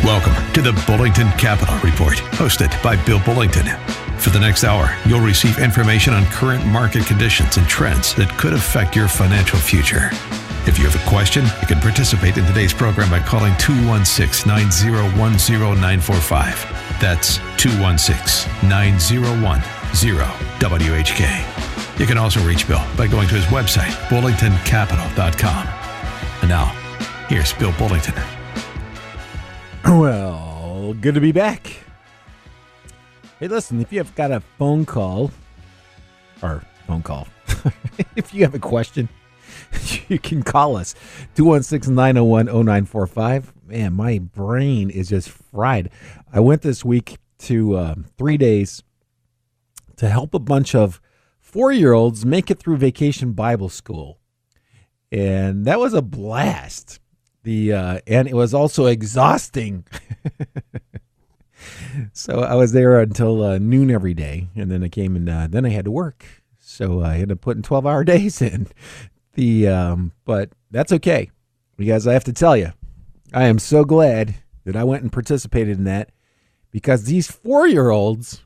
Welcome to the Bullington Capital Report, hosted by Bill Bullington. For the next hour, you'll receive information on current market conditions and trends that could affect your financial future. If you have a question, you can participate in today's program by calling 216-901-0945. That's 216-901-0WHK. You can also reach Bill by going to his website, bullingtoncapital.com. And now, here's Bill Bullington. Well, good to be back. Hey, listen, if you have got a phone call, if you have a question, you can call us, 216-901-0945. Man, my brain is just fried. I went this week to 3 days to help a bunch of 4-year-olds make it through Vacation Bible School. And that was a blast. And it was also exhausting. So I was there until noon every day, and then I came and then I had to work. So I ended up putting 12-hour days in. But that's okay, because I have to tell you, I am so glad that I went and participated in that, because these 4-year-olds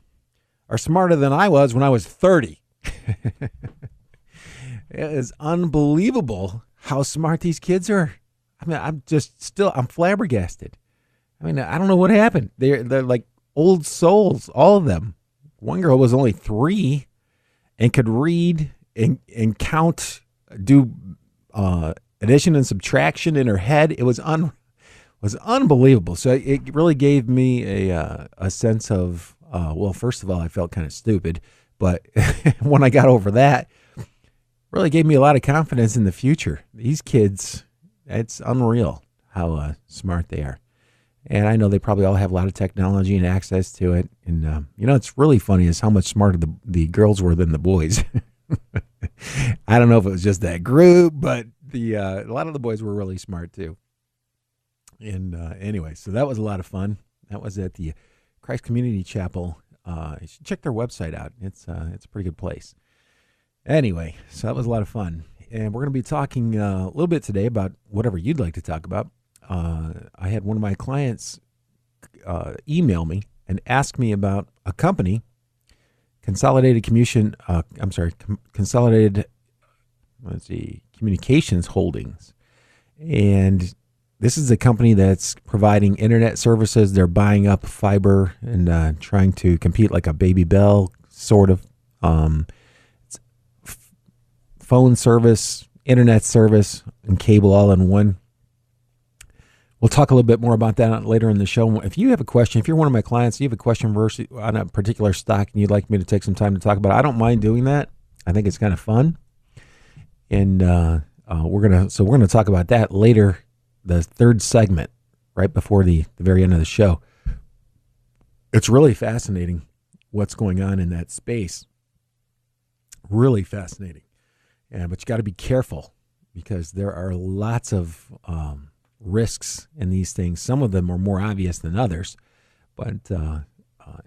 are smarter than I was when I was 30. It is unbelievable how smart these kids are. I mean, I'm flabbergasted. I mean, I don't know what happened. They're like old souls, all of them. One girl was only 3 and could read and count, do addition and subtraction in her head. It was unbelievable. So it really gave me a sense of, well, first of all, I felt kind of stupid. But when I got over that, really gave me a lot of confidence in the future. These kids, it's unreal how smart they are. And I know they probably all have a lot of technology and access to it. And, it's really funny is how much smarter the girls were than the boys. I don't know if it was just that group, but a lot of the boys were really smart too. And anyway, so that was a lot of fun. That was at the Christ Community Chapel. You should check their website out. It's a pretty good place. Anyway, so that was a lot of fun. And we're going to be talking a little bit today about whatever you'd like to talk about. I had one of my clients email me and ask me about a company, Consolidated Communications Holdings. And this is a company that's providing internet services. They're buying up fiber and trying to compete like a Baby Bell, sort of. Phone service, internet service, and cable all in one. We'll talk a little bit more about that later in the show. If you have a question, if you're one of my clients, you have a question on a particular stock and you'd like me to take some time to talk about it, I don't mind doing that. I think it's kind of fun. And we're gonna talk about that later, the third segment, right before the very end of the show. It's really fascinating what's going on in that space. Really fascinating. But you got to be careful, because there are lots of risks in these things. Some of them are more obvious than others. But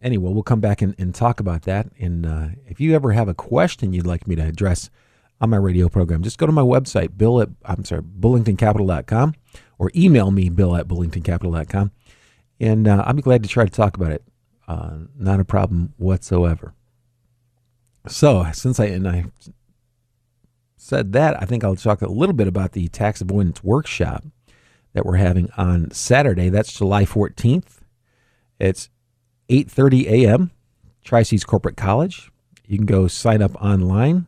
anyway, we'll come back and talk about that. And if you ever have a question you'd like me to address on my radio program, just go to my website, bullingtoncapital.com, or email me, bill@bullingtoncapital.com. And I'll be glad to try to talk about it. Not a problem whatsoever. So since I said that, I think I'll talk a little bit about the tax avoidance workshop that we're having on Saturday. That's July 14th. It's 8:30 a.m., Tri-Cities Corporate College. You can go sign up online,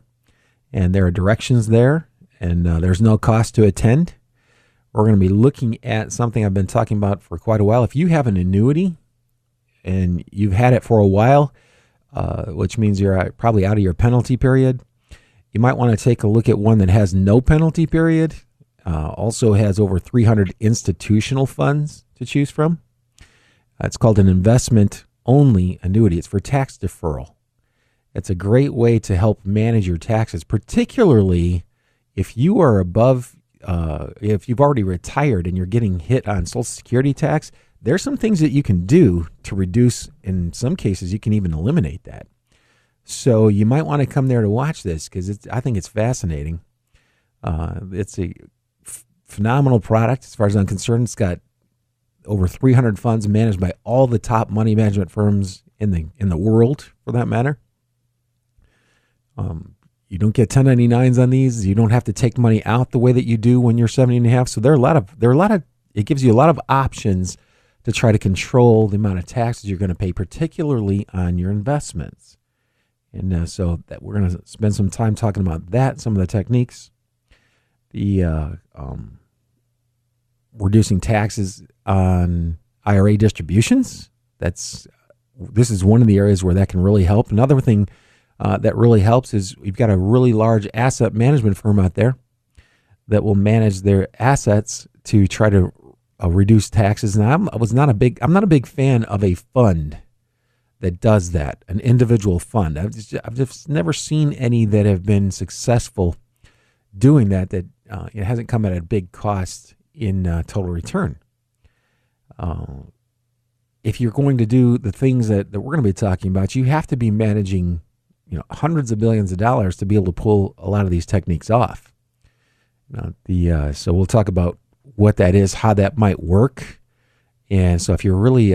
and there are directions there, and there's no cost to attend. We're going to be looking at something I've been talking about for quite a while. If you have an annuity and you've had it for a while, which means you're probably out of your penalty period, you might want to take a look at one that has no penalty period, also has over 300 institutional funds to choose from. It's called an investment-only annuity. It's for tax deferral. It's a great way to help manage your taxes, particularly if you are above, if you've already retired and you're getting hit on Social Security tax. There's some things that you can do to reduce. In some cases, you can even eliminate that. So you might want to come there to watch this, because I think it's fascinating. It's a phenomenal product as far as I'm concerned. It's got over 300 funds managed by all the top money management firms in the world, for that matter. You don't get 1099s on these. You don't have to take money out the way that you do when you're 70 and a half. So there are a lot of, it gives you a lot of options to try to control the amount of taxes you're going to pay, particularly on your investments. And so that we're going to spend some time talking about that, some of the techniques, the reducing taxes on IRA distributions. This is one of the areas where that can really help. Another thing that really helps is we've got a really large asset management firm out there that will manage their assets to try to reduce taxes. And I'm not a big fan of a fund that does that, an individual fund. I've just never seen any that have been successful doing that. It hasn't come at a big cost in total return. If you're going to do the things that we're going to be talking about, you have to be managing hundreds of billions of dollars to be able to pull a lot of these techniques off. So we'll talk about what that is, how that might work. And so if you're really,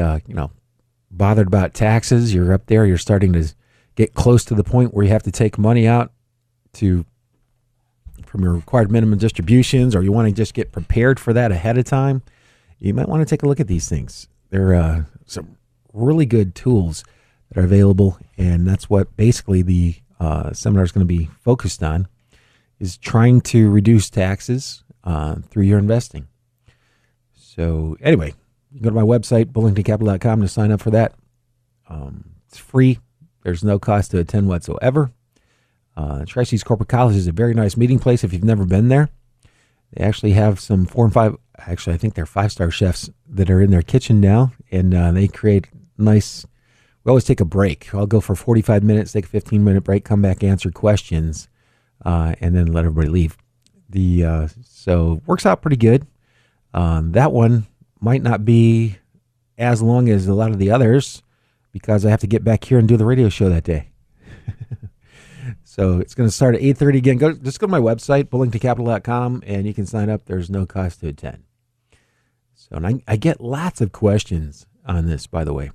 bothered about taxes, you're up there, you're starting to get close to the point where you have to take money out from your required minimum distributions, or you want to just get prepared for that ahead of time, you might want to take a look at these things. There are some really good tools that are available, and that's what basically the seminar is going to be focused on, is trying to reduce taxes through your investing. So anyway, you can go to my website, bullingtoncapital.com, to sign up for that. It's free. There's no cost to attend whatsoever. Tri-Cities Corporate College is a very nice meeting place if you've never been there. They actually have some 4 and 5, actually I think they're 5-star chefs that are in their kitchen now, and they create nice. We always take a break. I'll go for 45 minutes, take a 15-minute break, come back, answer questions, and then let everybody leave. So it works out pretty good. That one might not be as long as a lot of the others because I have to get back here and do the radio show that day. So it's going to start at 8:30 again. Just go to my website, bullingtoncapital.com, and you can sign up. There's no cost to attend. So, and I get lots of questions on this, by the way.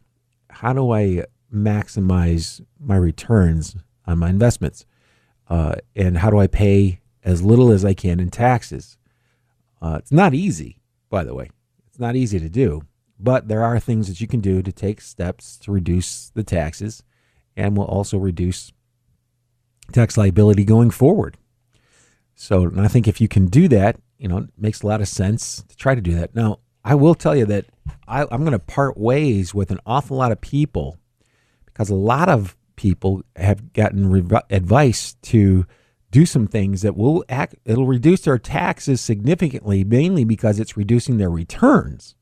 How do I maximize my returns on my investments? And how do I pay as little as I can in taxes? It's not easy, by the way. It's not easy to do, but there are things that you can do to take steps to reduce the taxes, and will also reduce tax liability going forward. So, and I think if you can do that, it makes a lot of sense to try to do that. Now, I will tell you that I'm going to part ways with an awful lot of people, because a lot of people have gotten advice to do some things that it'll reduce their taxes significantly, mainly because it's reducing their returns.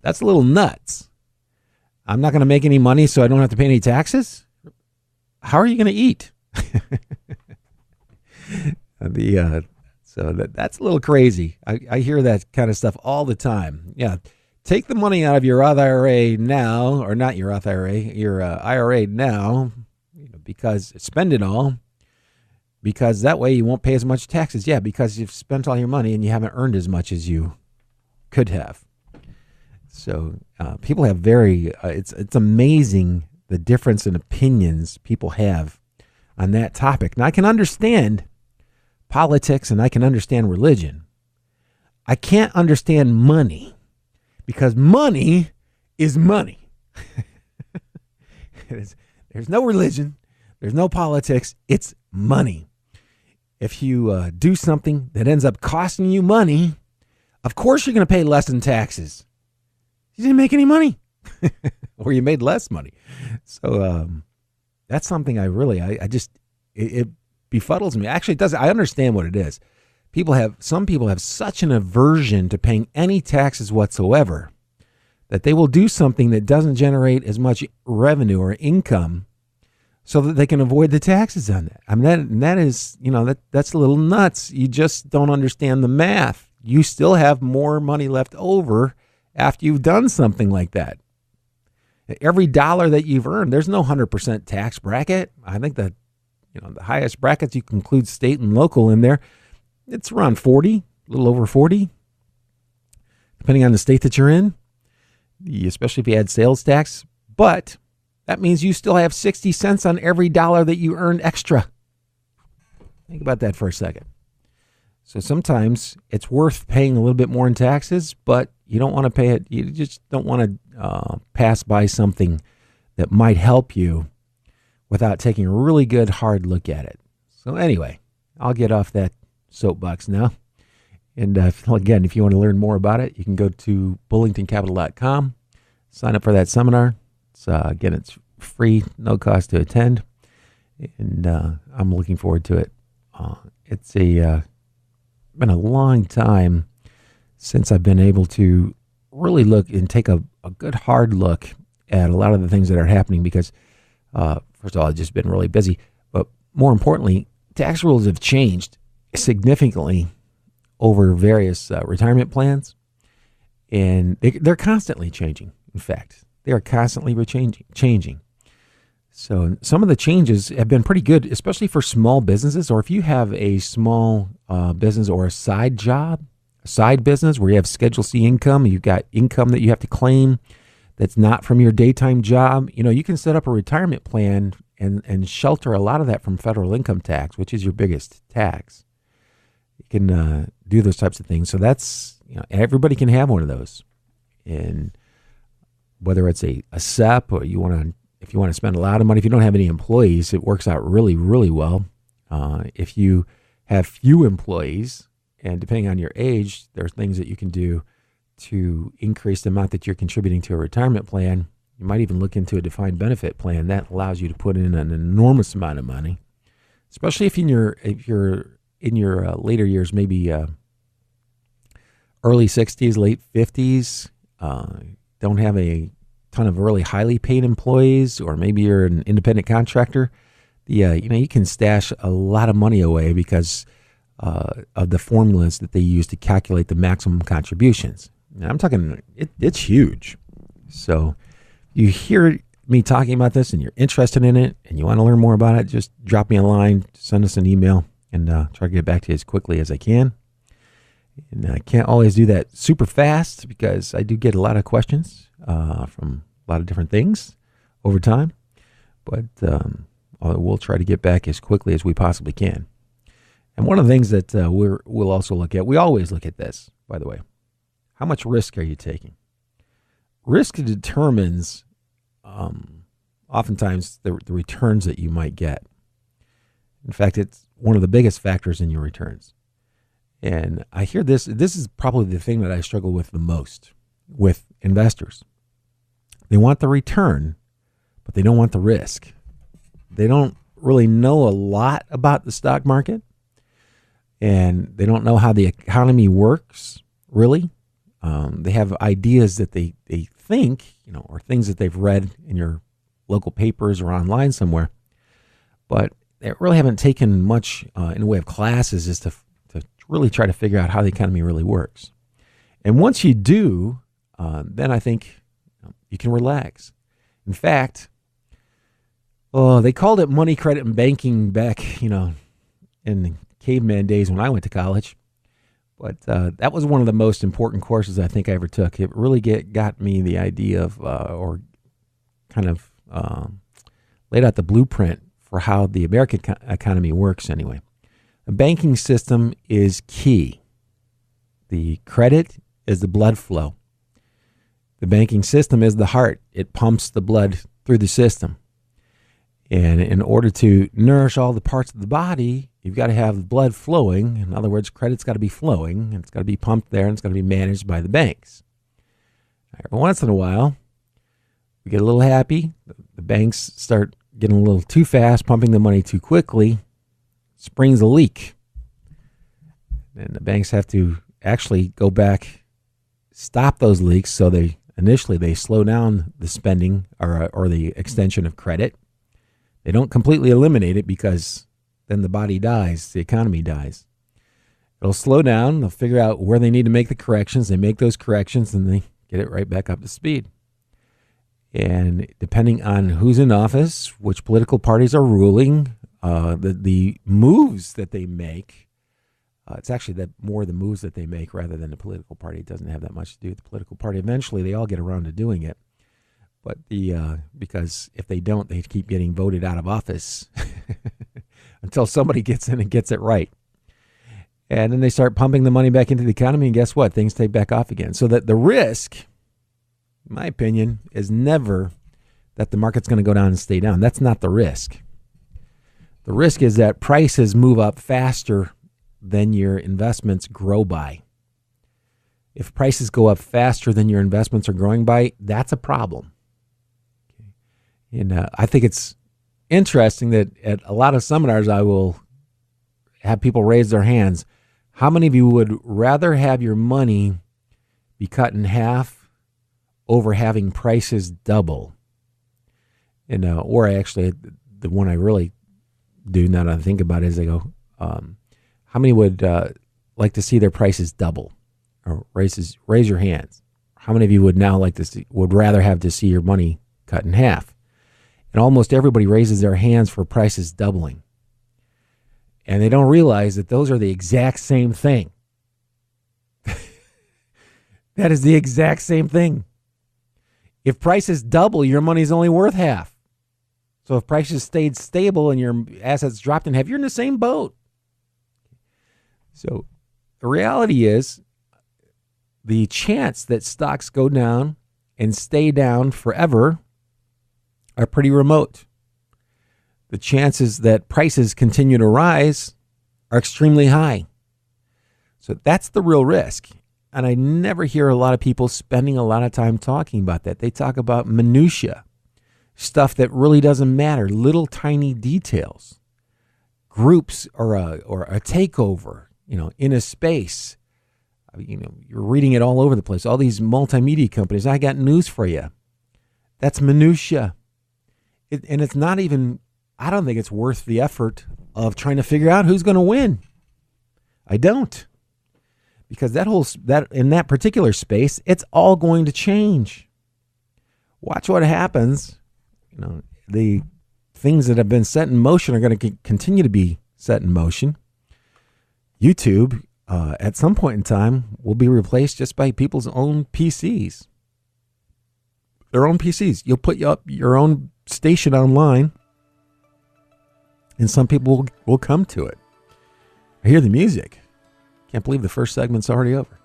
That's a little nuts. I'm not going to make any money, so I don't have to pay any taxes? How are you going to eat? So that's a little crazy. I hear that kind of stuff all the time. Yeah, take the money out of your Roth IRA now, or not your Roth IRA, your IRA now, because spend it all, because that way you won't pay as much taxes. Yeah, because you've spent all your money and you haven't earned as much as you could have. So people have it's amazing the difference in opinions people have on that topic. Now, I can understand politics and I can understand religion. I can't understand money, because money is money. There's no religion. There's no politics. It's money. If you do something that ends up costing you money, of course you're going to pay less in taxes. You didn't make any money. Or you made less money. So that's something it befuddles me. Actually, it does. I understand what it is. Some people have such an aversion to paying any taxes whatsoever that they will do something that doesn't generate as much revenue or income so that they can avoid the taxes on that. I mean, that is, that's a little nuts. You just don't understand the math. You still have more money left over after you've done something like that. Every dollar that you've earned, there's no 100% tax bracket. I think that, the highest brackets, you can include state and local in there. It's around 40, a little over 40. depending on the state that you're in, especially if you add sales tax. But that means you still have 60 cents on every dollar that you earn extra. Think about that for a second. So sometimes it's worth paying a little bit more in taxes, but you don't want to pay it. You just don't want to pass by something that might help you without taking a really good hard look at it. So anyway, I'll get off that soapbox now. And again, if you want to learn more about it, you can go to bullingtoncapital.com, sign up for that seminar. Again, it's free, no cost to attend, and I'm looking forward to it. It's been a long time since I've been able to really look and take a good hard look at a lot of the things that are happening because, first of all, I've just been really busy, but more importantly, tax rules have changed significantly over various retirement plans, and they're constantly changing. In fact, they are constantly changing. So some of the changes have been pretty good, especially for small businesses, or if you have a small business or a side job, a side business where you have Schedule C income, you've got income that you have to claim that's not from your daytime job. You can set up a retirement plan and shelter a lot of that from federal income tax, which is your biggest tax. You can do those types of things. So that's, everybody can have one of those. And whether it's a SEP or if you want to spend a lot of money, if you don't have any employees, it works out really, really well. If you have few employees, and depending on your age, there's things that you can do to increase the amount that you're contributing to a retirement plan. You might even look into a defined benefit plan that allows you to put in an enormous amount of money, especially if you're in your later years, maybe early 60s, late 50s, don't have a ton of really highly paid employees, or maybe you're an independent contractor. You can stash a lot of money away because of the formulas that they use to calculate the maximum contributions. And I'm talking, it's huge. So you hear me talking about this and you're interested in it and you want to learn more about it, just drop me a line, send us an email, and try to get back to you as quickly as I can. And I can't always do that super fast because I do get a lot of questions from a lot of different things over time. But we'll try to get back as quickly as we possibly can. And one of the things that we'll also look at, we always look at this, by the way, how much risk are you taking? Risk determines oftentimes the returns that you might get. In fact, it's one of the biggest factors in your returns. And I hear this is probably the thing that I struggle with the most with investors. They want the return, but they don't want the risk. They don't really know a lot about the stock market, and they don't know how the economy works, really. They have ideas that they think, or things that they've read in your local papers or online somewhere, but they really haven't taken much in the way of classes as to really try to figure out how the economy really works. And once you do, then I think you can relax. In fact, they called it money, credit, and banking back, in the caveman days when I went to college. But that was one of the most important courses I think I ever took. It really got me the idea of, or kind of laid out the blueprint for how the American economy works anyway. The banking system is key. The credit is the blood flow. The banking system is the heart. It pumps the blood through the system. And in order to nourish all the parts of the body, you've got to have blood flowing. In other words, credit's got to be flowing, and it's got to be pumped there, and it's got to be managed by the banks. Every once in a while, we get a little happy. The banks start getting a little too fast, pumping the money too quickly, springs a leak. And the banks have to actually go back, stop those leaks, so they slow down the spending or the extension of credit. They don't completely eliminate it because then the body dies, the economy dies. It'll slow down, they'll figure out where they need to make the corrections, they make those corrections, and they get it right back up to speed. And depending on who's in office, which political parties are ruling, the moves that they make It's actually that more the moves that they make rather than the political party. It doesn't have that much to do with the political party. Eventually, they all get around to doing it. But because if they don't, they keep getting voted out of office until somebody gets in and gets it right. And then they start pumping the money back into the economy, and guess what? Things take back off again. So that the risk, in my opinion, is never that the market's going to go down and stay down. That's not the risk. The risk is that prices move up faster than your investments grow by. If prices go up faster than your investments are growing by, that's a problem. And I think it's interesting that at a lot of seminars, I will have people raise their hands. How many of you would rather have your money be cut in half over having prices double? And or actually, the one I really do now that I think about it is I go, how many would like to see their prices double? Or raise your hands. How many of you would now would rather have to see your money cut in half? And almost everybody raises their hands for prices doubling. And they don't realize that those are the exact same thing. That is the exact same thing. If prices double, your money's only worth half. So if prices stayed stable and your assets dropped in half, you're in the same boat. So the reality is the chance that stocks go down and stay down forever are pretty remote. The chances that prices continue to rise are extremely high. So that's the real risk. And I never hear a lot of people spending a lot of time talking about that. They talk about minutia, stuff that really doesn't matter, little tiny details, groups or a takeover, in a space. You're reading it all over the place. All these multimedia companies. I got news for you. That's minutia. And it's not even, I don't think it's worth the effort of trying to figure out who's going to win. I don't. Because that in that particular space, it's all going to change. Watch what happens. The things that have been set in motion are going to continue to be set in motion. YouTube, at some point in time, will be replaced just by people's own PCs. Their own PCs. You'll put up your own station online, and some people will come to it. I hear the music. Can't believe the first segment's already over.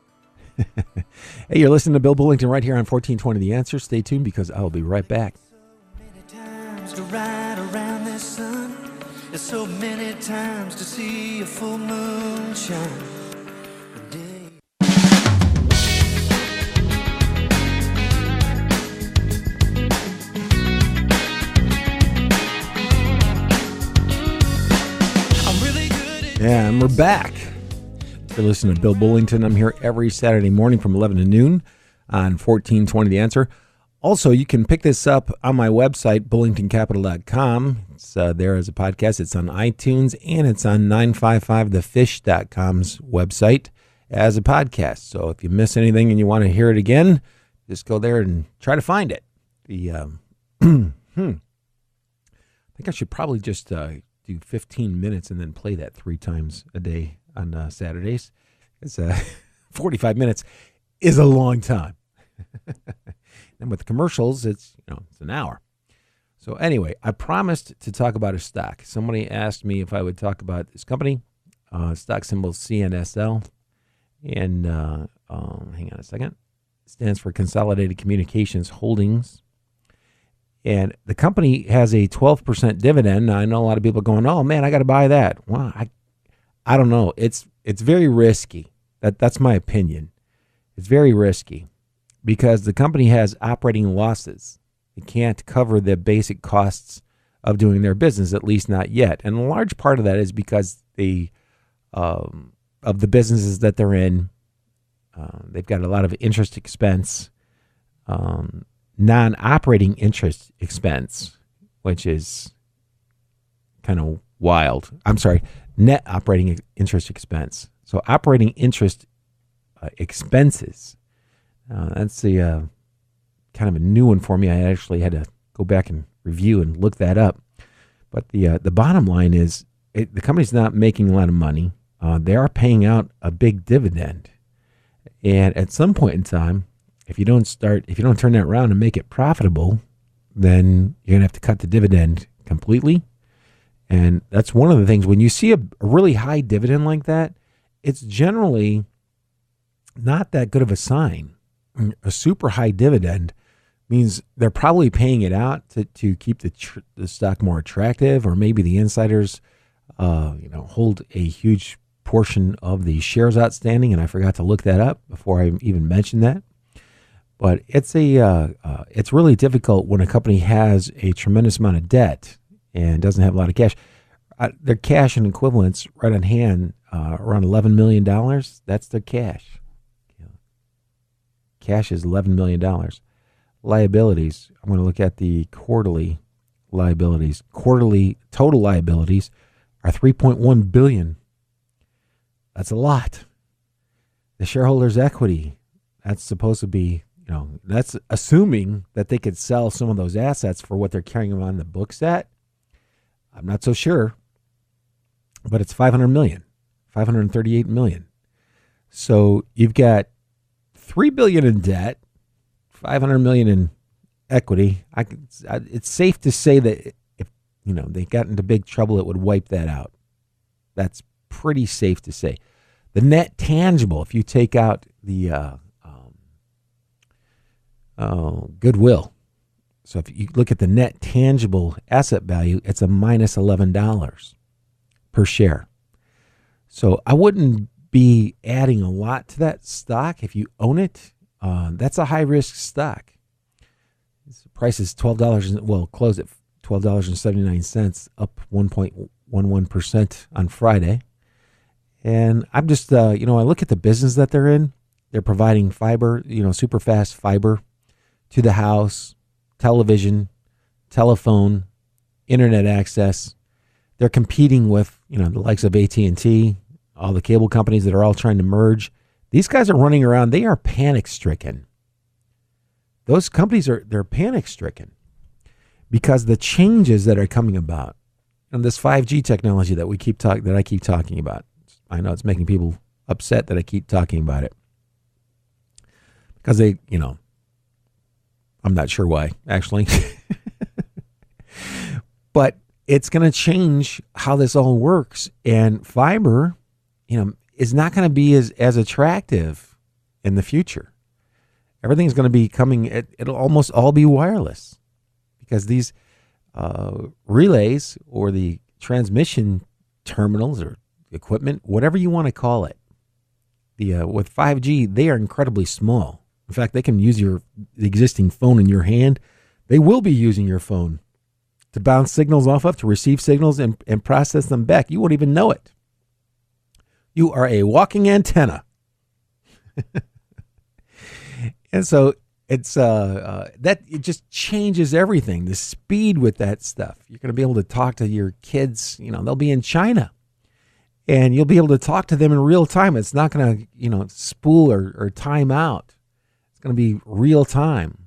Hey, you're listening to Bill Bullington right here on 1420 The Answer. Stay tuned because I'll be right back. So many times to ride around this sun. There's so many times to see a full moon shine. Yeah, and we're back. You're listening to Bill Bullington. I'm here every Saturday morning from 11 to noon on 1420 The Answer. Also, you can pick this up on my website, bullingtoncapital.com. It's there as a podcast. It's on iTunes, and it's on 955thefish.com's website as a podcast. So if you miss anything and you want to hear it again, just go there and try to find it. I think I should probably just do 15 minutes and then play that 3 times a day on Saturdays. It's 45 minutes is a long time. And with commercials, it's an hour. So anyway, I promised to talk about a stock. Somebody asked me if I would talk about this company, stock symbol CNSL, and hang on a second. It stands for Consolidated Communications Holdings. And the company has a 12% dividend. Now, I know a lot of people going, "Oh man, I got to buy that." Well, I don't know. It's very risky. That's my opinion. It's very risky because the company has operating losses. It can't cover the basic costs of doing their business, at least not yet. And a large part of that is because of the businesses that they're in, they've got a lot of interest expense. Non-operating interest expense, which is kind of wild. I'm sorry, net operating interest expense. So operating interest expenses, that's the kind of a new one for me. I actually had to go back and review and look that up. But the bottom line is the company's not making a lot of money. they are paying out a big dividend. And at some point in time, if you don't turn that around and make it profitable, then you're going to have to cut the dividend completely. And that's one of the things, when you see a really high dividend like that, it's generally not that good of a sign. A super high dividend means they're probably paying it out to keep the stock more attractive, or maybe the insiders hold a huge portion of the shares outstanding, and I forgot to look that up before I even mentioned that. But it's really difficult when a company has a tremendous amount of debt and doesn't have a lot of cash. Their cash and equivalents right on hand, around $11 million. That's their cash. Cash is $11 million. Liabilities, I'm going to look at the quarterly liabilities. Quarterly total liabilities are $3.1 billion. That's a lot. The shareholders' equity, that's supposed to be, that's assuming that they could sell some of those assets for what they're carrying them on the books at. I'm not so sure, but it's $500 million, $538 million. So you've got $3 billion in debt, $500 million in equity. It's safe to say that if they got into big trouble, it would wipe that out. That's pretty safe to say. The net tangible, if you take out the goodwill, so if you look at the net tangible asset value, it's a minus $11 per share. So I wouldn't be adding a lot to that stock if you own it. That's a high risk stock. The price is $12. Well, close at $12.79, up 1.11% on Friday. And I'm just, I look at the business that they're in. They're providing fiber, super fast fiber to the house, television, telephone, internet access. They're competing with, the likes of AT&T, all the cable companies that are all trying to merge. These guys are running around. They are panic stricken. Those companies they're panic stricken because the changes that are coming about and this 5G technology that I keep talking about. I know it's making people upset that I keep talking about it because they, I'm not sure why actually, but it's going to change how this all works. And fiber, is not going to be as attractive in the future. Everything's going to be it'll almost all be wireless because these relays or the transmission terminals or equipment, whatever you want to call it, with 5G, they are incredibly small. In fact, they can use the existing phone in your hand. They will be using your phone to bounce signals off of, to receive signals and process them back. You won't even know it. You are a walking antenna. And so it's it just changes everything. The speed with that stuff. You're going to be able to talk to your kids, they'll be in China. And you'll be able to talk to them in real time. It's not going to, spool or time out. It's going to be real time.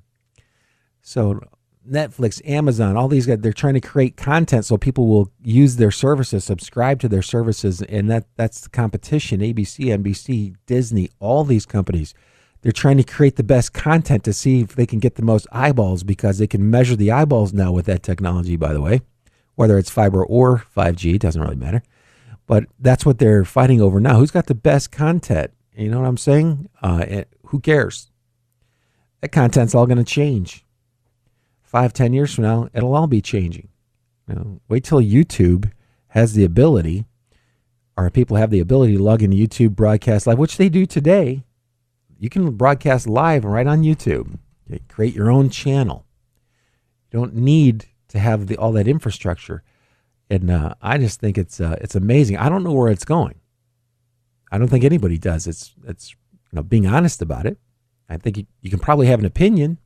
So Netflix, Amazon, all these guys, they're trying to create content so people will use their services, subscribe to their services, and that's the competition. ABC, NBC, Disney, all these companies, they're trying to create the best content to see if they can get the most eyeballs because they can measure the eyeballs now with that technology, by the way, whether it's fiber or 5G, it doesn't really matter. But that's what they're fighting over now. Who's got the best content? You know what I'm saying? Who cares? That content's all going to change. 5-10 years from now, it'll all be changing. Wait till YouTube has the ability, or people have the ability to log into YouTube, broadcast live, which they do today. You can broadcast live right on YouTube. You create your own channel. You don't need to have all that infrastructure. And I just think it's amazing. I don't know where it's going. I don't think anybody does. It's being honest about it. I think you can probably have an opinion,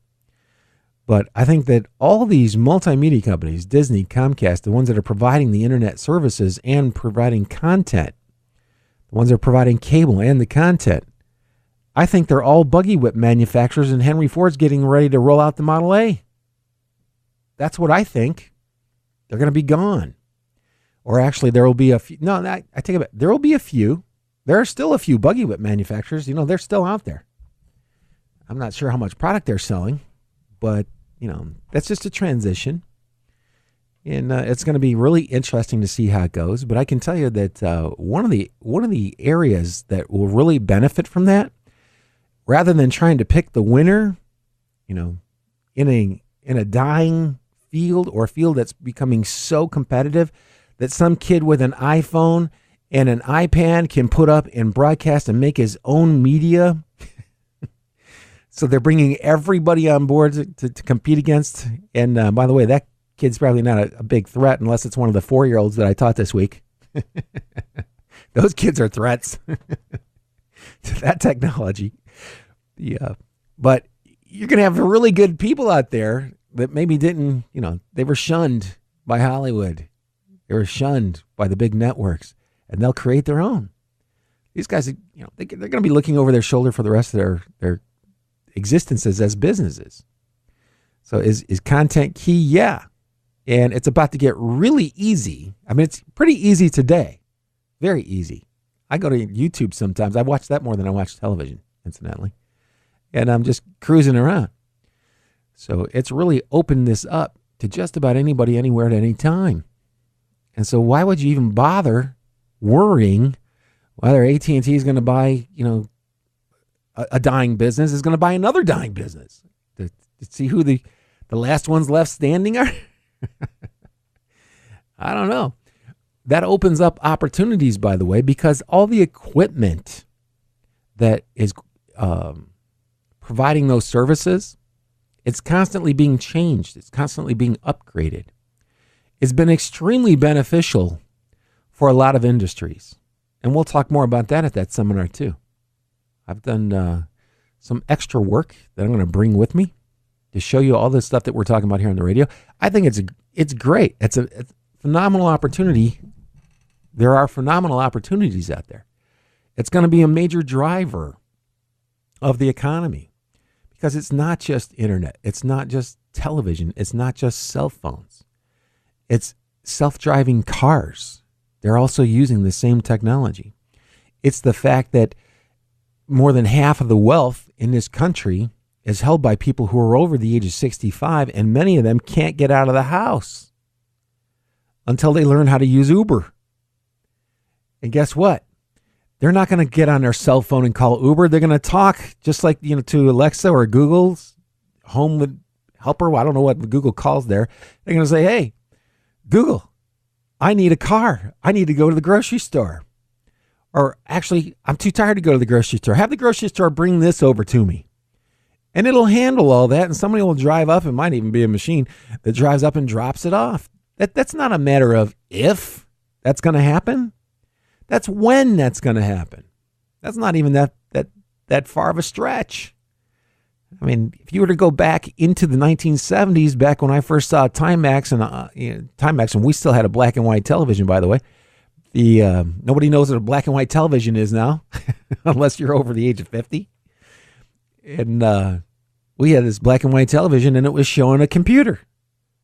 but I think that all these multimedia companies, Disney, Comcast, the ones that are providing the internet services and providing content, the ones that are providing cable and the content, I think they're all buggy whip manufacturers, and Henry Ford's getting ready to roll out the Model A. That's what I think. They're going to be gone. Or actually, there will be a few. No, I take it back. There will be a few. There are still a few buggy whip manufacturers. They're still out there. I'm not sure how much product they're selling, but, that's just a transition. And it's going to be really interesting to see how it goes. But I can tell you that one of the areas that will really benefit from that, rather than trying to pick the winner, in a dying field or a field that's becoming so competitive that some kid with an iPhone and an iPad can put up and broadcast and make his own media. So they're bringing everybody on board to compete against. And by the way, that kid's probably not a big threat unless it's one of the 4-year-olds that I taught this week. Those kids are threats to that technology. But you're going to have really good people out there that maybe didn't, they were shunned by Hollywood. They were shunned by the big networks, and they'll create their own. These guys, they're going to be looking over their shoulder for the rest of their existences as businesses. So is content key? Yeah. And it's about to get really easy. I mean, it's pretty easy today. Very easy. I go to YouTube sometimes. I watch that more than I watch television, incidentally. And I'm just cruising around. So it's really opened this up to just about anybody, anywhere, at any time. And so why would you even bother worrying whether AT&T is going to buy, a dying business is going to buy another dying business to see who the last ones left standing are? I don't know. That opens up opportunities, by the way, because all the equipment that is providing those services, it's constantly being changed. It's constantly being upgraded. It's been extremely beneficial for a lot of industries. And we'll talk more about that at that seminar too. I've done some extra work that I'm going to bring with me to show you all this stuff that we're talking about here on the radio. I think it's great. It's a phenomenal opportunity. There are phenomenal opportunities out there. It's going to be a major driver of the economy because it's not just internet. It's not just television. It's not just cell phones. It's self-driving cars. They're also using the same technology. It's the fact that more than half of the wealth in this country is held by people who are over the age of 65, and many of them can't get out of the house until they learn how to use Uber. And guess what? They're not going to get on their cell phone and call Uber. They're going to talk just like, to Alexa or Google's home helper. Well, I don't know what Google calls there. They're going to say, hey, Google, I need a car. I need to go to the grocery store. Or actually, I'm too tired to go to the grocery store. Have the grocery store bring this over to me. And it'll handle all that. And somebody will drive up. It might even be a machine that drives up and drops it off. That's not a matter of if that's going to happen. That's when that's going to happen. That's not even that far of a stretch. I mean, if you were to go back into the 1970s, back when I first saw Timex, and we still had a black and white television, by the way. Nobody knows what a black and white television is now, unless you're over the age of 50. And we had this black and white television, and it was showing a computer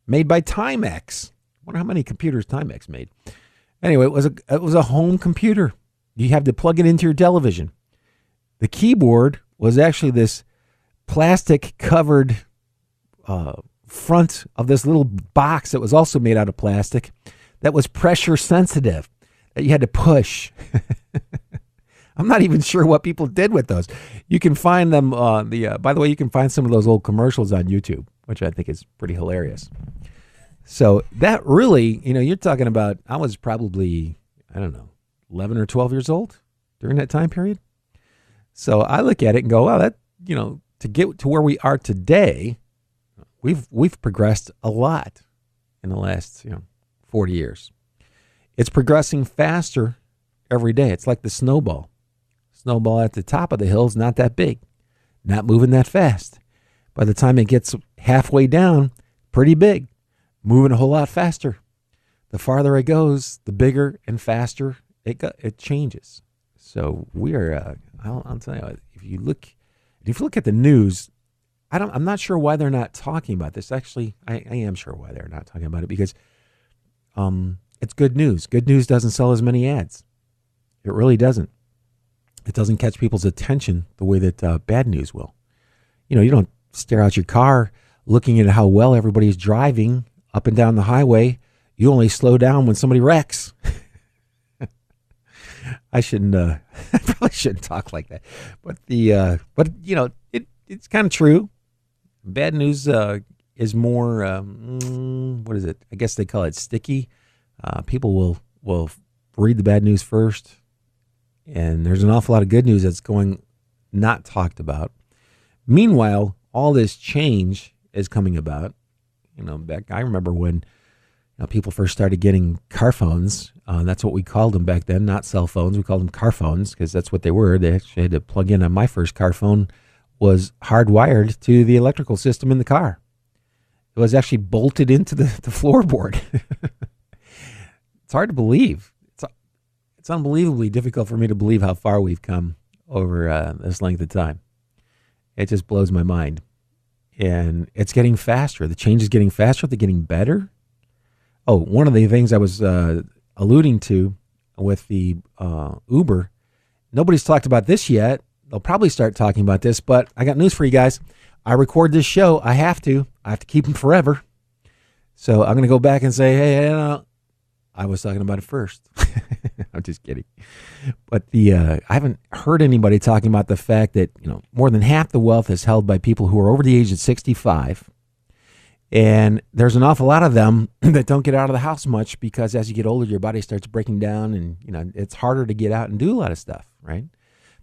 made by Timex. I wonder how many computers Timex made. Anyway, it was a home computer. You had to plug it into your television. The keyboard was actually this plastic covered front of this little box that was also made out of plastic that was pressure sensitive that you had to push. I'm not even sure what people did with those. You can find them by the way, you can find some of those old commercials on YouTube, which I think is pretty hilarious. So that really, you're talking about, I was probably, 11 or 12 years old during that time period. So I look at it and go, well, that, to get to where we are today, we've progressed a lot in the last, 40 years. It's progressing faster every day. It's like the snowball. Snowball at the top of the hill is not that big, not moving that fast. By the time it gets halfway down, pretty big, moving a whole lot faster. The farther it goes, the bigger and faster it changes. So we are. I'll tell you, if you look at the news, I'm not sure why they're not talking about this. Actually, I am sure why they're not talking about it because it's good news. Good news doesn't sell as many ads. It really doesn't. It doesn't catch people's attention the way that bad news will. You don't stare out your car looking at how well everybody's driving up and down the highway. You only slow down when somebody wrecks. I probably shouldn't talk like that. But it's kind of true. Bad news is more, what is it? I guess they call it sticky. People will read the bad news first. And there's an awful lot of good news that's going not talked about. Meanwhile, all this change is coming about. I remember when people first started getting car phones. That's what we called them back then, not cell phones. We called them car phones because that's what they were. They actually had to plug in. On my first car phone was hardwired to the electrical system in the car. It was actually bolted into the floorboard. It's hard to believe. It's unbelievably difficult for me to believe how far we've come over this length of time. It just blows my mind. And it's getting faster. The change is getting faster. They're getting better. Oh, one of the things I was alluding to with the Uber, nobody's talked about this yet. They'll probably start talking about this, but I got news for you guys. I record this show. I have to keep them forever. So I'm going to go back and say, hey, I was talking about it first. I'm just kidding. But I haven't heard anybody talking about the fact that, more than half the wealth is held by people who are over the age of 65. And there's an awful lot of them that don't get out of the house much because as you get older, your body starts breaking down and, it's harder to get out and do a lot of stuff, right?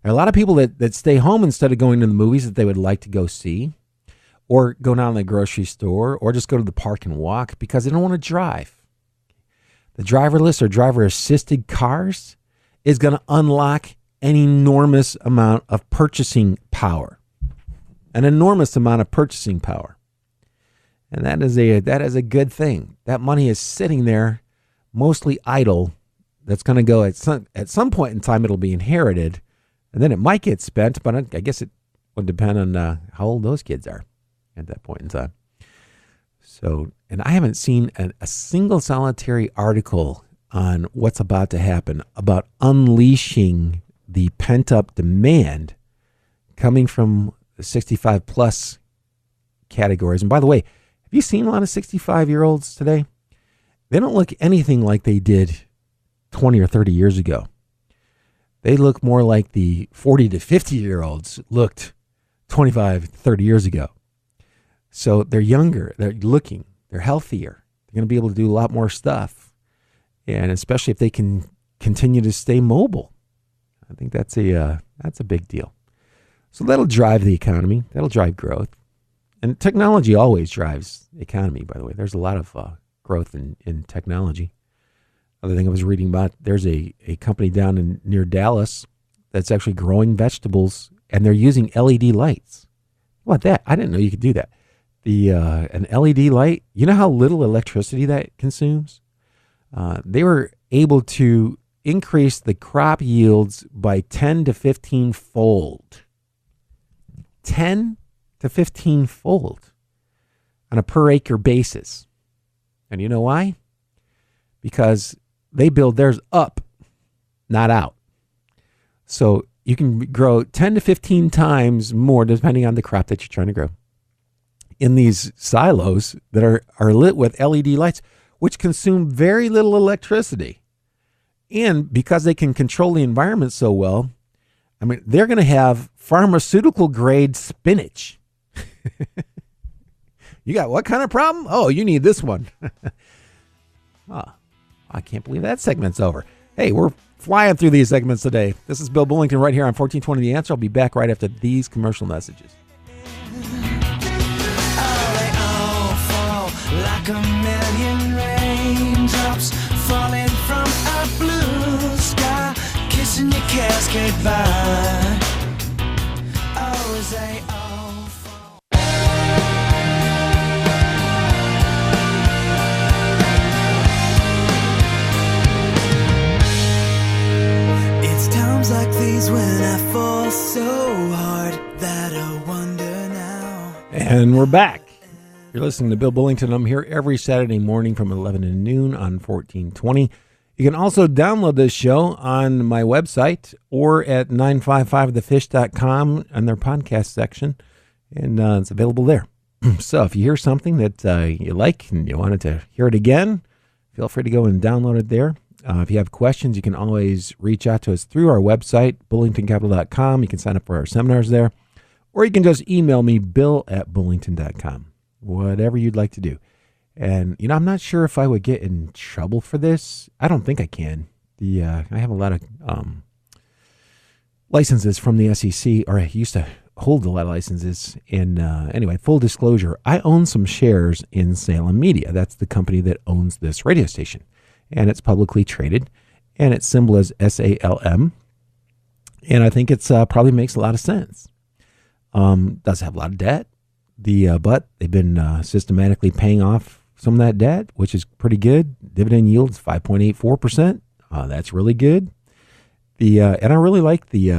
There are a lot of people that stay home instead of going to the movies that they would like to go see or go down to the grocery store or just go to the park and walk because they don't want to drive. The driverless or driver-assisted cars is going to unlock an enormous amount of purchasing power. An enormous amount of purchasing power. And that is a good thing. That money is sitting there mostly idle. That's going to go at some point in time it'll be inherited. And then it might get spent, but I guess it would depend on how old those kids are at that point in time. So, and I haven't seen a single solitary article on what's about to happen about unleashing the pent-up demand coming from the 65 plus categories. And by the way, have you seen a lot of 65-year-olds today? They don't look anything like they did 20 or 30 years ago. They look more like the 40 to 50-year-olds looked 25, 30 years ago. So they're younger, they're healthier. They're going to be able to do a lot more stuff. And especially if they can continue to stay mobile. I think that's a big deal. So that'll drive the economy. That'll drive growth. And technology always drives the economy, by the way. There's a lot of growth in technology. Other thing I was reading about, there's a company down near Dallas that's actually growing vegetables, and they're using LED lights. How about that? I didn't know you could do that. An LED light, you know how little electricity that consumes? They were able to increase the crop yields by 10 to 15 fold. 10 to 15 fold on a per acre basis. And you know why? Because they build theirs up, not out. So you can grow 10 to 15 times more depending on the crop that you're trying to grow in these silos that are lit with LED lights, which consume very little electricity. And because they can control the environment so well, I mean, they're going to have pharmaceutical grade spinach. You got what kind of problem? Oh, you need this one. I can't believe that segment's over. Hey, we're flying through these segments today. This is Bill Bullington right here on 1420 The Answer. I'll be back right after these commercial messages. Like a million raindrops falling from a blue sky, kissing your cascade by. Oh, as they all fall. It's times like these when I fall so hard that I wonder now. And we're back. You're listening to Bill Bullington. I'm here every Saturday morning from 11 to noon on 1420. You can also download this show on my website or at 955thefish.com on their podcast section, and it's available there. So if you hear something that you like and you wanted to hear it again, feel free to go and download it there. If you have questions, you can always reach out to us through our website, bullingtoncapital.com. You can sign up for our seminars there, or you can just email me, bill@bullington.com. Whatever you'd like to do. And, I'm not sure if I would get in trouble for this. I don't think I can. I have a lot of licenses from the SEC, or I used to hold a lot of licenses. And anyway, full disclosure, I own some shares in Salem Media. That's the company that owns this radio station. And it's publicly traded. And its symbol is SALM. And I think it's probably makes a lot of sense. Does have a lot of debt. But they've been systematically paying off some of that debt, which is pretty good. Dividend yield is 5.84%. That's really good. And I really like the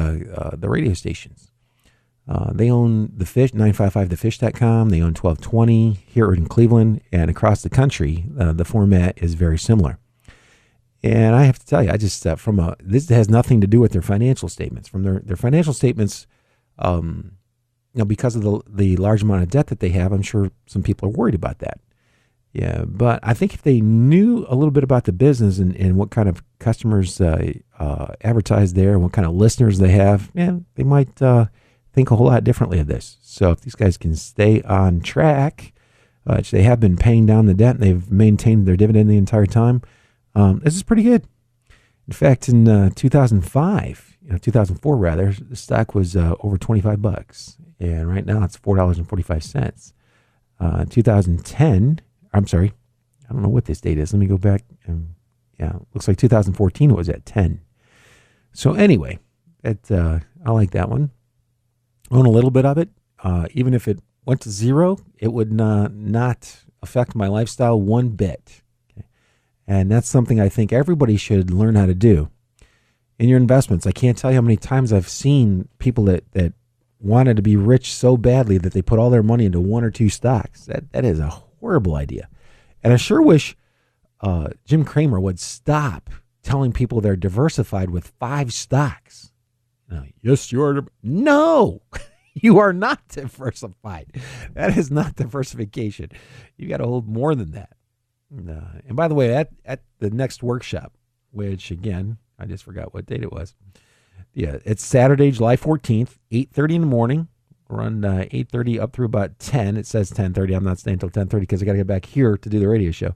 radio stations. They own the Fish, 955thefish.com. They own 1220 here in Cleveland, and across the country. The format is very similar. And I have to tell you, I just this has nothing to do with their financial statements. From their financial statements. Because of the large amount of debt that they have, I'm sure some people are worried about that. Yeah, but I think if they knew a little bit about the business and what kind of customers advertise there and what kind of listeners they have, they might think a whole lot differently of this. So if these guys can stay on track, which they have been paying down the debt and they've maintained their dividend the entire time, this is pretty good. In fact, in 2004 rather, the stock was over $25. And right now it's $4.45. 2010, I'm sorry, I don't know what this date is. Let me go back. Looks like 2014 it was at 10. So anyway, I like that one. Own a little bit of it. Even if it went to zero, it would not affect my lifestyle one bit. Okay? And that's something I think everybody should learn how to do. In your investments, I can't tell you how many times I've seen people that wanted to be rich so badly that they put all their money into one or two stocks. That is a horrible idea. And I sure wish Jim Cramer would stop telling people they're diversified with 5 stocks. Yes, you are. No, you are not diversified. That is not diversification. You got to hold more than that. And by the way, at the next workshop, which again, I just forgot what date it was. Yeah, it's Saturday, July 14th, 8:30 in the morning. We're on 8:30 up through about 10. It says 10:30. I'm not staying until 10:30 because I got to get back here to do the radio show.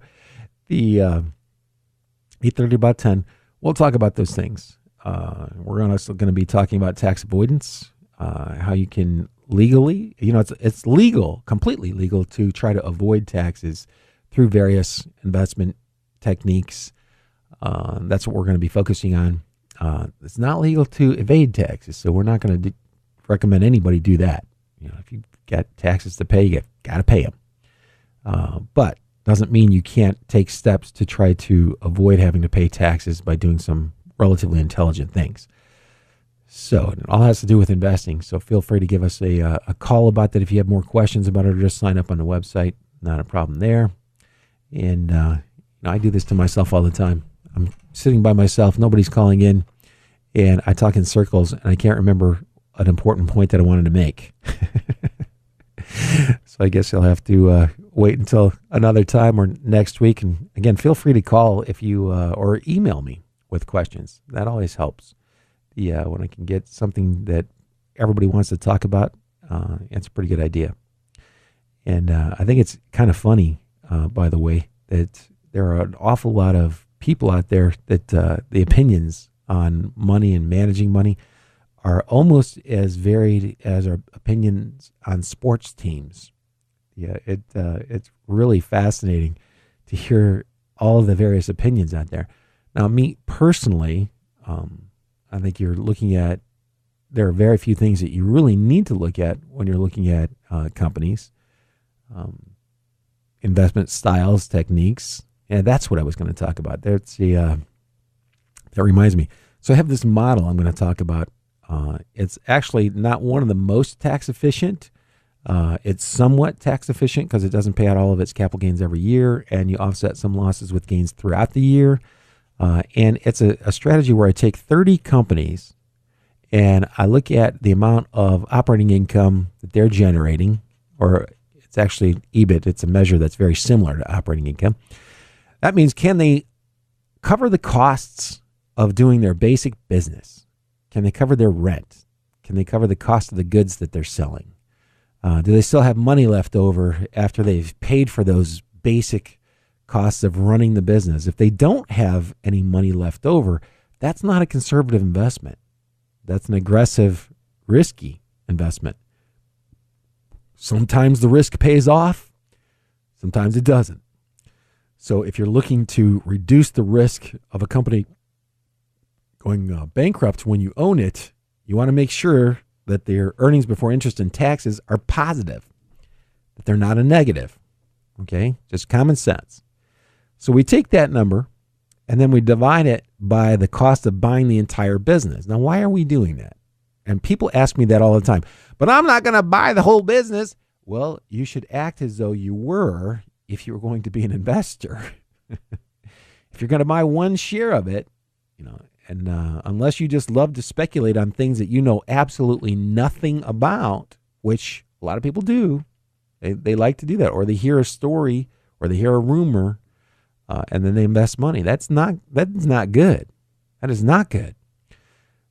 The 8:30 about 10. We'll talk about those things. We're also going to be talking about tax avoidance, how you can legally, it's legal, completely legal to try to avoid taxes through various investment techniques. That's what we're going to be focusing on. It's not legal to evade taxes, so we're not going to recommend anybody do that. If you've got taxes to pay, you got to pay them. But doesn't mean you can't take steps to try to avoid having to pay taxes by doing some relatively intelligent things. So it all has to do with investing. So feel free to give us a call about that if you have more questions about it, or just sign up on the website. Not a problem there. And I do this to myself all the time. I'm sitting by myself, nobody's calling in, and I talk in circles, and I can't remember an important point that I wanted to make. So I guess you'll have to wait until another time or next week. And again, feel free to call if you or email me with questions. That always helps. When I can get something that everybody wants to talk about, it's a pretty good idea. And I think it's kind of funny, by the way, that there are an awful lot of people out there that the opinions on money and managing money are almost as varied as our opinions on sports teams. Yeah, it's really fascinating to hear all of the various opinions out there. Now, me personally, I think you're looking at, there are very few things that you really need to look at when you're looking at companies, investment styles, techniques, and that's what I was going to talk about. That reminds me. So I have this model I'm going to talk about. It's actually not one of the most tax efficient It's somewhat tax efficient because it doesn't pay out all of its capital gains every year, and you offset some losses with gains throughout the year. And it's a strategy where I take 30 companies and I look at the amount of operating income that they're generating, or it's actually EBIT. It's a measure that's very similar to operating income. That means, can they cover the costs of doing their basic business? Can they cover their rent? Can they cover the cost of the goods that they're selling? Do they still have money left over after they've paid for those basic costs of running the business? If they don't have any money left over, that's not a conservative investment. That's an aggressive, risky investment. Sometimes the risk pays off, sometimes it doesn't. So if you're looking to reduce the risk of a company going bankrupt when you own it, you want to make sure that their earnings before interest and taxes are positive, that they're not a negative. Okay, just common sense. So we take that number and then we divide it by the cost of buying the entire business. Now, why are we doing that? And people ask me that all the time. But I'm not going to buy the whole business. Well, you should act as though you were if you were going to be an investor. If you're going to buy one share of it, and unless you just love to speculate on things that you know absolutely nothing about, which a lot of people do, they like to do that, or they hear a story or they hear a rumor, and then they invest money. That's not good. That is not good.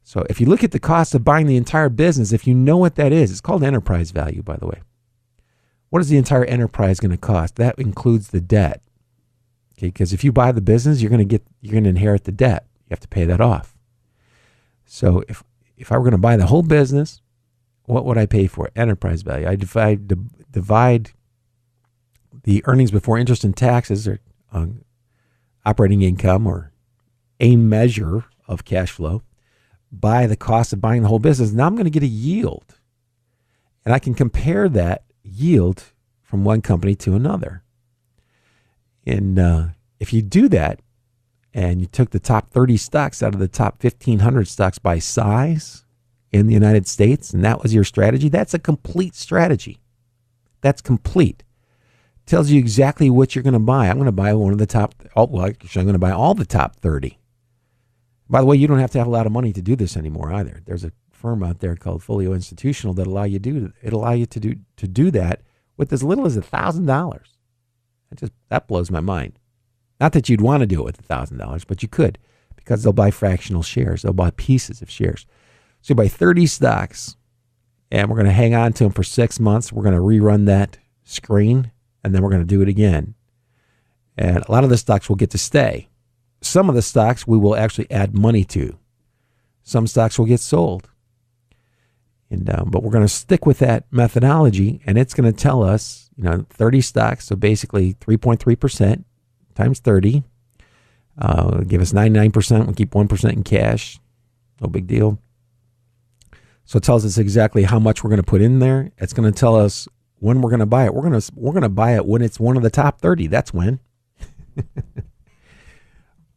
So if you look at the cost of buying the entire business, if you know what that is, it's called enterprise value, by the way. What is the entire enterprise going to cost? That includes the debt. Okay, because if you buy the business, you're going to inherit the debt. You have to pay that off. So if I were going to buy the whole business, what would I pay for it? Enterprise value. I divide the earnings before interest and taxes, or operating income, or a measure of cash flow, by the cost of buying the whole business. Now I'm going to get a yield. And I can compare that yield from one company to another. And if you do that, and you took the top 30 stocks out of the top 1,500 stocks by size in the United States, and that was your strategy, that's a complete strategy. That's complete. Tells you exactly what you're going to buy. I'm going to buy I'm going to buy all the top 30. By the way, you don't have to have a lot of money to do this anymore either. There's a firm out there called Folio Institutional that allow you to do that with as little as $1,000. That blows my mind. Not that you'd want to do it with $1,000, but you could, because they'll buy fractional shares. They'll buy pieces of shares. So you buy 30 stocks, and we're going to hang on to them for 6 months. We're going to rerun that screen, and then we're going to do it again. And a lot of the stocks will get to stay. Some of the stocks we will actually add money to. Some stocks will get sold. And but we're going to stick with that methodology, and it's going to tell us, 30 stocks, so basically 3.3%. Times 30, give us 99%. We'll keep 1% in cash. No big deal. So it tells us exactly how much we're going to put in there. It's going to tell us when we're going to buy it. We're going to buy it when it's one of the top 30. That's when.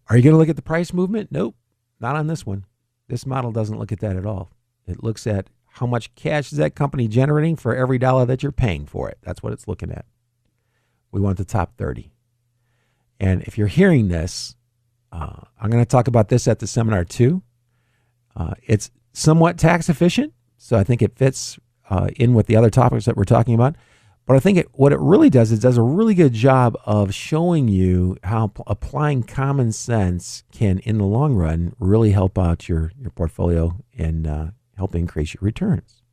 Are you going to look at the price movement? Nope, not on this one. This model doesn't look at that at all. It looks at how much cash is that company generating for every dollar that you're paying for it. That's what it's looking at. We want the top 30. And if you're hearing this, I'm going to talk about this at the seminar too. It's somewhat tax efficient, so I think it fits in with the other topics that we're talking about. But I think what it really does is does a really good job of showing you how applying common sense can, in the long run, really help out your portfolio and help increase your returns.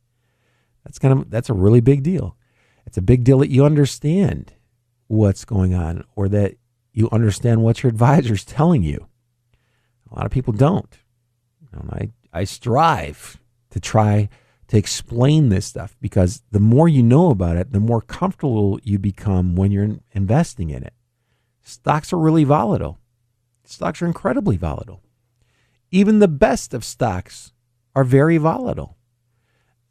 That's a really big deal. It's a big deal that you understand what's going on, or that you understand what your advisor's telling you. A lot of people don't. I strive to try to explain this stuff, because the more you know about it, the more comfortable you become when you're investing in it. Stocks are really volatile. Stocks are incredibly volatile. Even the best of stocks are very volatile.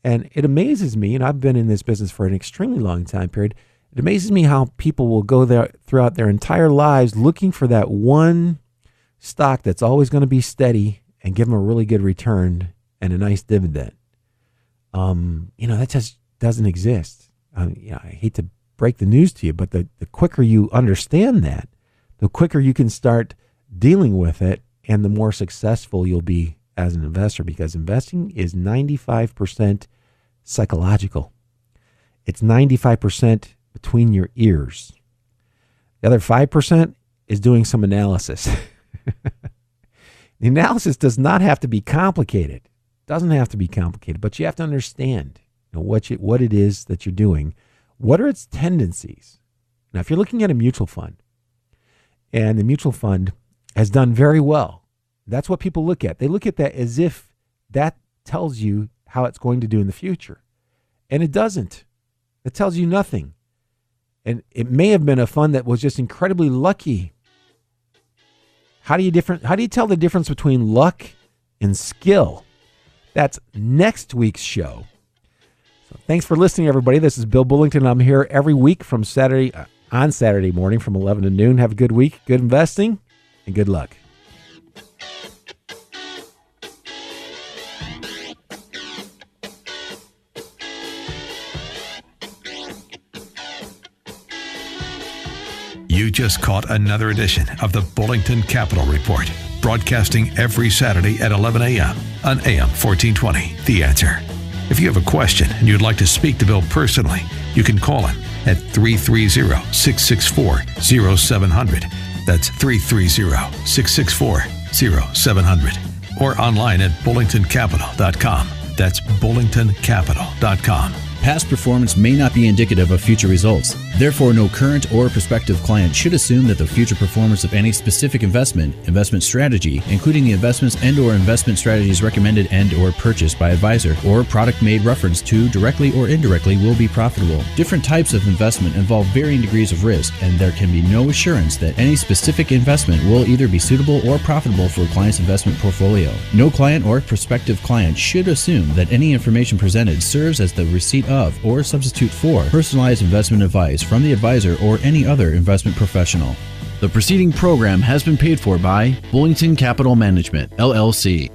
And it amazes me, and I've been in this business for an extremely long time period, it amazes me how people will go there throughout their entire lives looking for that one stock that's always going to be steady and give them a really good return and a nice dividend. That just doesn't exist. I hate to break the news to you, but the quicker you understand that, the quicker you can start dealing with it, and the more successful you'll be as an investor, because investing is 95% psychological. It's 95% between your ears. The other 5% is doing some analysis. The analysis does not have to be complicated. It doesn't have to be complicated, but you have to understand what it is that you're doing. What are its tendencies? Now, if you're looking at a mutual fund, and the mutual fund has done very well, that's what people look at. They look at that as if that tells you how it's going to do in the future. And it doesn't. It tells you nothing. And it may have been a fund that was just incredibly lucky. How do you tell the difference between luck and skill? That's next week's show. So thanks for listening, everybody. This is Bill Bullington. I'm here every week from on Saturday morning from 11 to noon. Have a good week, good investing, and good luck. You just caught another edition of the Bullington Capital Report, broadcasting every Saturday at 11 a.m. on AM 1420, The Answer. If you have a question and you'd like to speak to Bill personally, you can call him at 330-664-0700. That's 330-664-0700. Or online at bullingtoncapital.com. That's bullingtoncapital.com. Past performance may not be indicative of future results. Therefore, no current or prospective client should assume that the future performance of any specific investment strategy, including the investments and/or investment strategies recommended and/or purchased by advisor, or product made reference to directly or indirectly, will be profitable. Different types of investment involve varying degrees of risk, and there can be no assurance that any specific investment will either be suitable or profitable for a client's investment portfolio. No client or prospective client should assume that any information presented serves as the receipt of or substitute for personalized investment advice from the advisor or any other investment professional. The preceding program has been paid for by Bullington Capital Management, LLC.